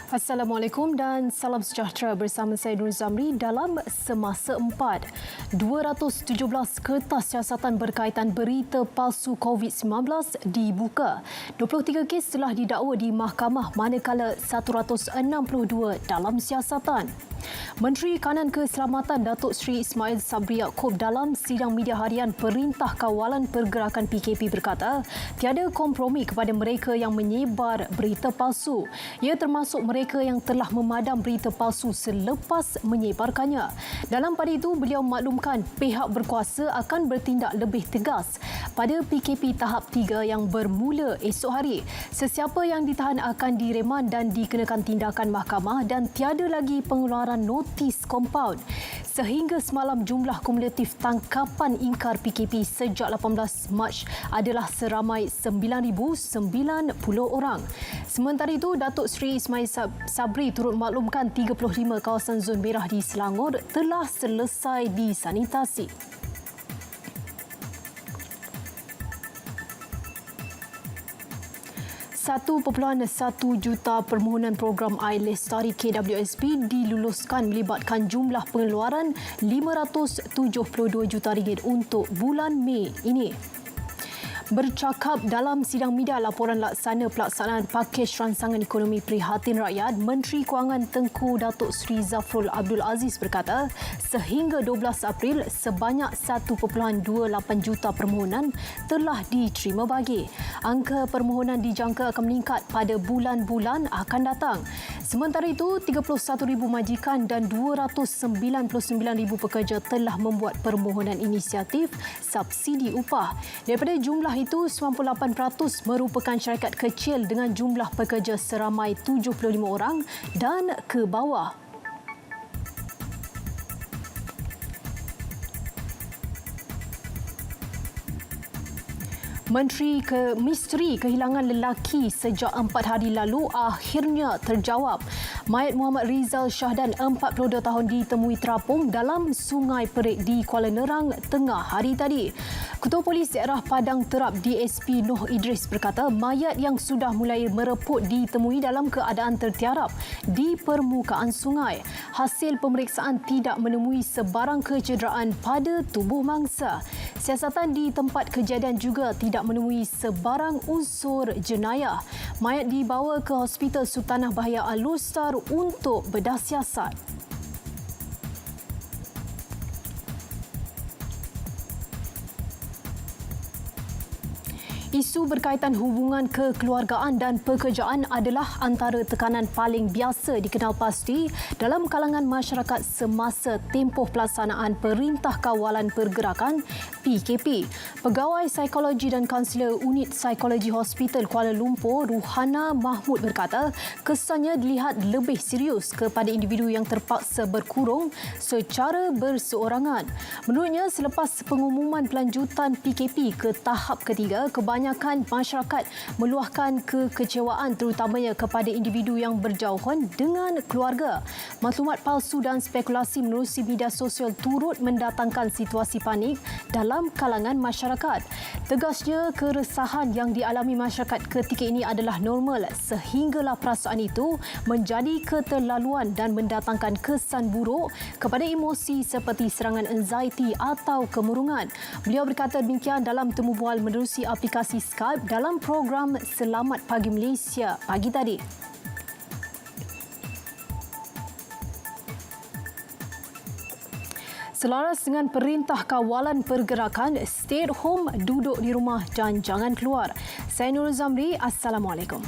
Assalamualaikum dan salam sejahtera bersama saya Nur Zamri dalam Semasa 4. 217 kertas siasatan berkaitan berita palsu COVID-19 dibuka. 23 kes telah didakwa di mahkamah manakala 162 dalam siasatan. Menteri Kanan Keselamatan Datuk Seri Ismail Sabri Yaakob dalam sidang media harian Perintah Kawalan Pergerakan PKP berkata, tiada kompromi kepada mereka yang menyebar berita palsu. Ia termasuk mereka yang telah memadam berita palsu selepas menyebarkannya. Dalam pada itu, beliau maklumkan pihak berkuasa akan bertindak lebih tegas pada PKP tahap 3 yang bermula esok hari. Sesiapa yang ditahan akan direman dan dikenakan tindakan mahkamah dan tiada lagi pengeluaran notis kompaun. Sehingga semalam jumlah kumulatif tangkapan ingkar PKP sejak 18 Mac adalah seramai 9,090 orang. Sementara itu, Datuk Seri Ismail Sabri turut maklumkan 35 kawasan zon merah di Selangor telah selesai disanitasi. 1.1 juta permohonan program Air Lestari KWSP diluluskan melibatkan jumlah pengeluaran RM572 juta untuk bulan Mei ini. Bercakap dalam sidang media laporan laksana pelaksanaan pakej rancangan ekonomi prihatin rakyat, Menteri Kewangan Tengku Datuk Seri Zafrul Abdul Aziz berkata, sehingga 12 April sebanyak 1.28 juta permohonan telah diterima bagi. Angka permohonan dijangka akan meningkat pada bulan-bulan akan datang. Sementara itu, 31,000 majikan dan 299,000 pekerja telah membuat permohonan inisiatif subsidi upah. Daripada jumlah itu, 98% merupakan syarikat kecil dengan jumlah pekerja seramai 75 orang dan ke bawah. Misteri kehilangan lelaki sejak 4 hari lalu akhirnya terjawab. Mayat Muhammad Rizal Syahdan, 42 tahun, ditemui terapung dalam Sungai Perik di Kuala Nerang tengah hari tadi. Ketua Polis Daerah Padang Terap DSP Noh Idris berkata, mayat yang sudah mulai mereput ditemui dalam keadaan tertiarap di permukaan sungai. Hasil pemeriksaan tidak menemui sebarang kecederaan pada tubuh mangsa. Siasatan di tempat kejadian juga tidak menemui sebarang unsur jenayah. Mayat dibawa ke Hospital Sultanah Bahia Al-Lustar untuk bedah siasat. Isu berkaitan hubungan kekeluargaan dan pekerjaan adalah antara tekanan paling biasa dikenal pasti dalam kalangan masyarakat semasa tempoh pelaksanaan Perintah Kawalan Pergerakan PKP. Pegawai Psikologi dan Kaunselor Unit Psikologi Hospital Kuala Lumpur, Ruhana Mahmud berkata, kesannya dilihat lebih serius kepada individu yang terpaksa berkurung secara berseorangan. Menurutnya, selepas pengumuman pelanjutan PKP ke tahap ketiga, kebanyakan masyarakat meluahkan kekecewaan terutamanya kepada individu yang berjauhan dengan keluarga. Maklumat palsu dan spekulasi menerusi media sosial turut mendatangkan situasi panik dalam kalangan masyarakat. Tegasnya, keresahan yang dialami masyarakat ketika ini adalah normal sehinggalah perasaan itu menjadi keterlaluan dan mendatangkan kesan buruk kepada emosi seperti serangan anxiety atau kemurungan. Beliau berkata demikian dalam temu bual menerusi aplikasi Skype dalam program Selamat Pagi Malaysia pagi tadi. Selaras dengan Perintah Kawalan Pergerakan, stay at home, duduk di rumah dan jangan keluar. Saya Nur Zamri, Assalamualaikum.